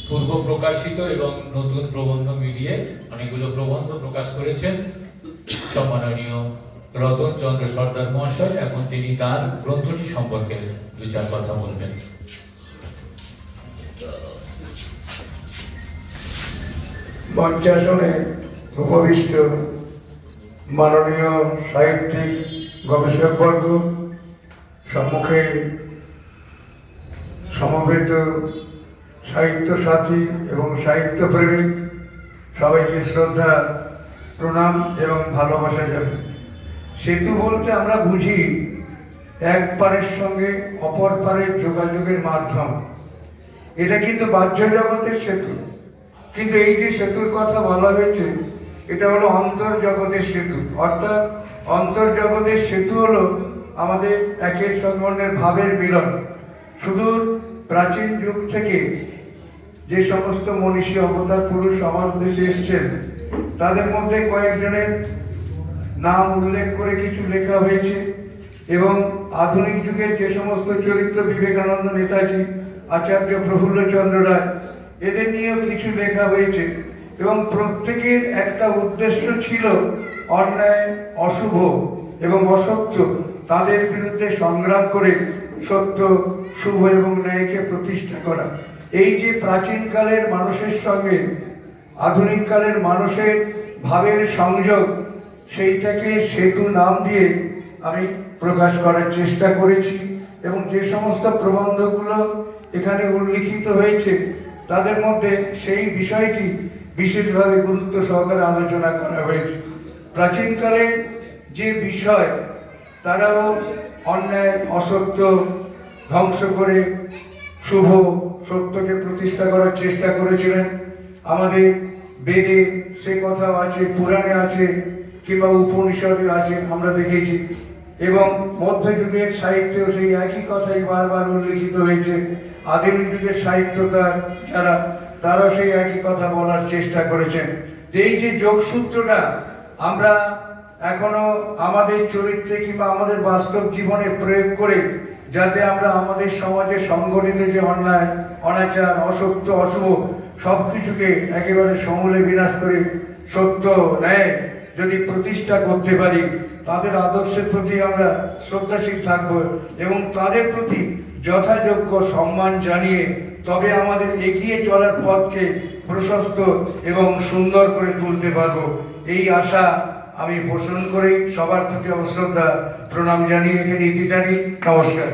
পূর্ব প্রকাশিত এবং নতুন প্রবন্ধ মিলিয়ে অনেকগুলো প্রবন্ধ প্রকাশ করেছেন সম্মাননীয় রতন চন্দ্র সর্দার মহাশয়। এখন তিনি তার গ্রন্থটি সম্পর্কে দু চার কথা বলবেন। মঞ্চাসনে উপবিষ্ট মাননীয় সাহিত্যিক গবেষকবর্গ, সম্মুখে সমবেত সাহিত্য সাথী এবং সাহিত্য প্রেমিক, সবাইকে শ্রদ্ধা, প্রণাম এবং ভালোবাসা জানাই। সেতু বলতে আমরা বুঝি এক পারের সঙ্গে অপর পারের যোগাযোগের মাধ্যম। এটা কিন্তু বাহ্য জগতের সেতু, কিন্তু এই যে সেতুর কথা বলা হয়েছে এটা হলো অন্তর্জগতের সেতু। অর্থাৎ অন্তর্জগতের সেতু হলো আমাদের একের সঙ্গে অন্যের ভাবের মিলন। সুদূর প্রাচীন যুগ থেকে যে সমস্ত মনীষী অবতার পুরুষ আমার দেশে এসছেন তাদের মধ্যে কয়েকজনের নাম উল্লেখ করে কিছু লেখা হয়েছে, এবং আধুনিক যুগের যে সমস্ত চরিত্র বিবেকানন্দ, নেতাজি, আচার্য প্রফুল্লচন্দ্র রায়, এদের নিয়েও কিছু লেখা হয়েছে। এবং প্রত্যেকের একটা উদ্দেশ্য ছিল অন্যায়, অশুভ এবং অসত্য তাদের বিরুদ্ধে সংগ্রাম করে সত্য, শুভ এবং ন্যায়কে প্রতিষ্ঠা করা। এই যে প্রাচীনকালের মানুষের সঙ্গে আধুনিক কালের মানুষের ভাবের সংযোগ, সেইটাকে সেতু নাম দিয়ে আমি প্রকাশ করার চেষ্টা করেছি। এবং যে সমস্ত প্রবন্ধগুলো এখানে উল্লিখিত হয়েছে তাদের মধ্যে সেই বিষয়টি বিশেষভাবে গুরুত্ব সহকারে আলোচনা করা হয়েছে। প্রাচীনকালের যে বিষয়, তারাও অন্যায়, অসত্য ধ্বংস করে শুভ, সত্যকে প্রতিষ্ঠা করার চেষ্টা করেছিলেন। আমাদের বেদে সে কথাও আছে, পুরাণে আছে, কিংবা উপনিষদে আছে, আমরা দেখেছি। এবং মধ্যযুগের সাহিত্যেও সেই একই কথাই বারবার উল্লিখিত হয়েছে। আদিম যুগের সাহিত্যকার যারা, তারাও সেই একই কথা বলার চেষ্টা করেছেন। এই যে যোগসূত্রটা আমরা এখনো আমাদের চরিত্রে কিংবা আমাদের বাস্তব জীবনে প্রয়োগ করে, যাতে আমরা আমাদের সমাজে সংগঠিত যে অন্যায়, অনাচার, অসত্য, অশুভ সবকিছুকে একেবারে সমূলে বিনাশ করে সত্য, ন্যায় যদি প্রতিষ্ঠা করতে পারি, তাদের আদর্শের প্রতি আমরা শ্রদ্ধাশীল থাকব এবং তাদের প্রতি যথাযোগ্য সম্মান জানিয়ে তবে আমাদের এগিয়ে চলার পথকে প্রশস্ত এবং সুন্দর করে তুলতে পারব। এই আশা আমি পোষণ করে সবার প্রতি অশ্রদ্ধা প্রণাম জানিয়ে এখানে ইতি টানি। নমস্কার।